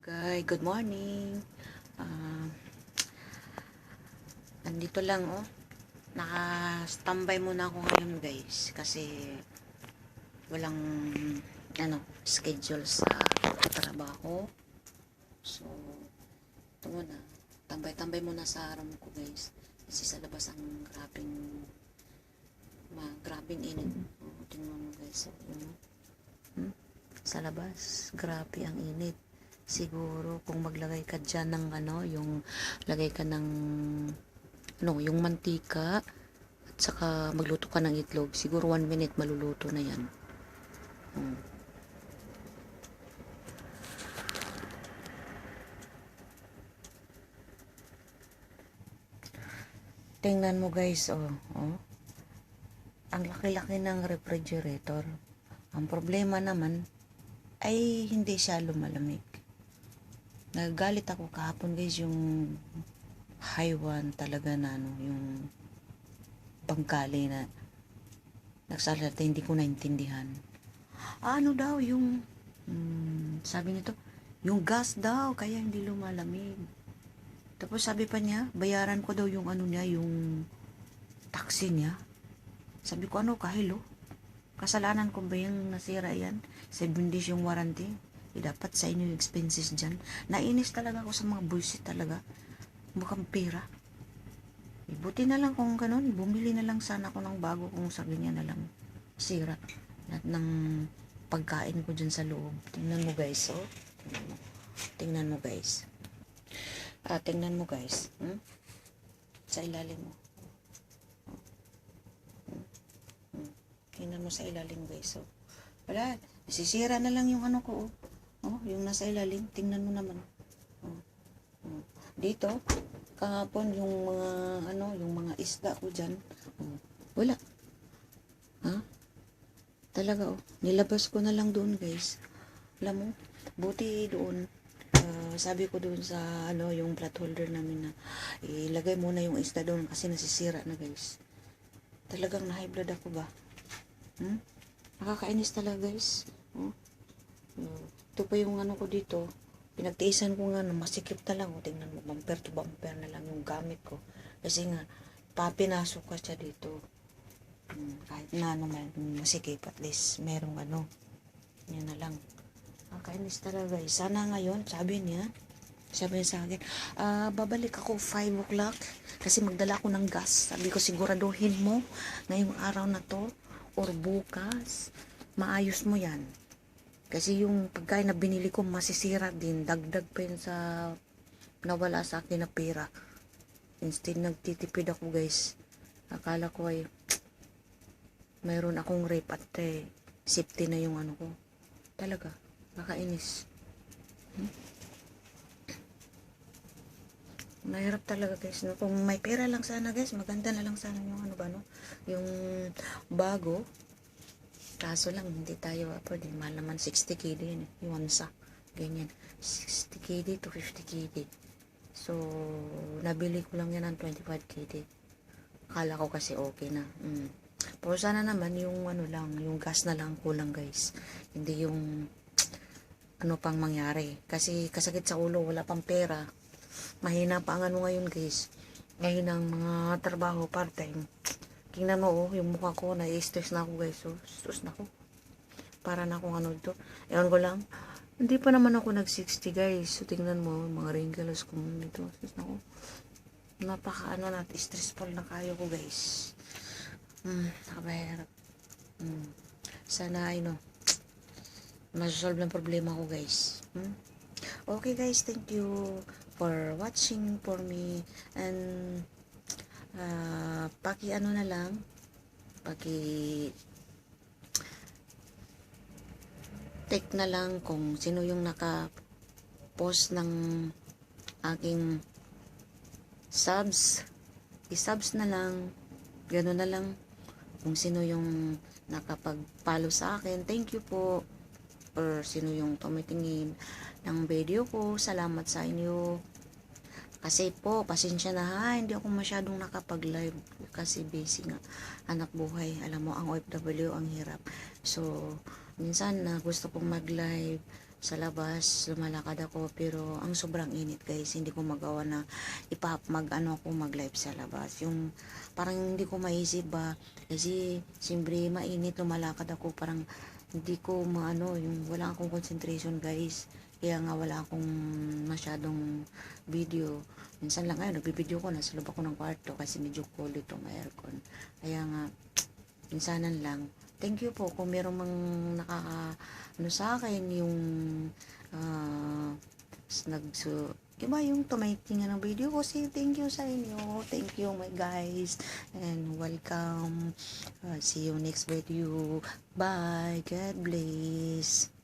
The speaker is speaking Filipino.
Good morning. Ah, Nandito lang Naka-standby muna ako ngayon, guys, kasi walang schedule sa trabaho. So, ito muna. Tambay-tambay muna sa room ko, guys. Kasi sa labas ang grabing init. Tingnan mo, guys. Sa labas, grabe ang init. Siguro kung maglagay ka dyan ng yung lagay ka ng yung mantika at saka magluto ka ng itlog, siguro 1 minute maluluto na yan. Tingnan mo, guys, ang laki-laki ng refrigerator. Ang problema naman ay hindi siya lumalamig. Nagagalit ako kahapon, guys, yung Haiwan talaga na yung Bangkali na nagsalita, hindi ko naintindihan. Ano daw yung sabi nito, yung gas daw kaya hindi lumalamig. Tapos sabi pa niya, bayaran ko daw yung niya, yung taxi niya. Sabi ko, kahilo? Kasalanan ko ba yung nasira yan? 7 days yung warranty. Dapat sa inyo yung expenses dyan. Nainis talaga ako sa mga bullshit talaga. Mukhang pera. Buti na lang kung ganun, bumili na lang sana ako ng bago kung sa ganyan na lang sira. Lahat ng pagkain ko dyan sa loob. Tingnan mo, guys, Tingnan mo, guys. Tingnan mo, guys. Sa ilalim mo. Tingnan mo sa ilalim, guys. Wala, sisira na lang yung ko, yung nasa ilalim. Tingnan mo naman. Dito, kahapon yung mga yung mga isda ko diyan. Wala. Talaga nilabas ko na lang doon, guys. Alam mo, buti doon sabi ko doon sa yung plat holder namin na ilagay muna yung isda doon kasi nasisira na, guys. Talagang na-high blood ako ba? Nakakainis talaga, guys. Ito pa yung ko dito. Pinagtiisan ko nga na masikip na lang. Tingnan mo, bumper to bumper na lang yung gamit ko. Kasi nga, papinasok ka siya dito. Kahit na naman, masikip, at least merong yan na lang. Nakakainis talaga, guys. Sana ngayon, sabi niya sa akin, babalik ako 5 o'clock kasi magdala ako ng gas. Sabi ko, siguraduhin mo ngayong araw na to or bukas, maayos mo yan. Kasi yung pagkain na binili ko masisira din. Dagdag pa yun sa nawala sa akin na pera. Instead nagtitipid ako, guys. Akala ko ay mayroon akong rep at safety na yung ko. Talaga, nakainis. Mahirap talaga, guys. Kung may pera lang sana, guys, maganda na lang sana yung yung bago. Kaso lang, hindi tayo pwede. Mahal naman 60 KD yun. Yung wansa. Ganyan. 60 KD to 50 KD. So, nabili ko lang yan ng 25 KD. Akala ko kasi okay na. Pero sana naman yung yung gas na lang kulang, guys. Hindi yung pang mangyari. Kasi kasakit sa ulo, wala pang pera. Mahina pa ang ngayon, guys. Ngayon ang mga trabaho part-time. Tingnan mo, yung mukha ko, na-stress na ako, guys. So, stress na ako. Para na akong ito. Ewan ko lang. Hindi pa naman ako nag-60, guys. So, tingnan mo, mga wrinkles ko dito. Stress na ako. Napaka, stressful na kayo ko, guys. Nakabahirap. Sana, masolve ng problema ko, guys. Okay, guys, thank you for watching for me. And, paki na lang, take na lang kung sino yung naka-post ng aking subs. I-subs na lang, gano'n na lang kung sino yung nakapag-follow sa akin. Thank you po. Or sino yung tumitingin ng video ko, salamat sa inyo. Kasi po, pasensya na hindi ako masyadong nakapag-live kasi busy nga, anak buhay. Alam mo, ang OFW, ang hirap. So, minsan na gusto kong mag-live, sa labas, lumalakad ako, pero ang sobrang init guys, hindi ko magawa na mag live sa labas. Yung parang hindi ko maisip ba, kasi siyempre mainit, lumalakad ako, parang hindi ko maano, yung wala akong concentration guys. Kaya nga wala akong masyadong video. Minsan lang ngayon, nagbibideo ko, nasa loob ako ng kwarto kasi medyo cold itong aircon. Kaya nga, minsanan lang. Thank you po kung merong ano sa akin yung uh, iba yung tumitingnan ng video ko. Say thank you sa inyo. Thank you my guys. And welcome. See you next video. Bye. God bless.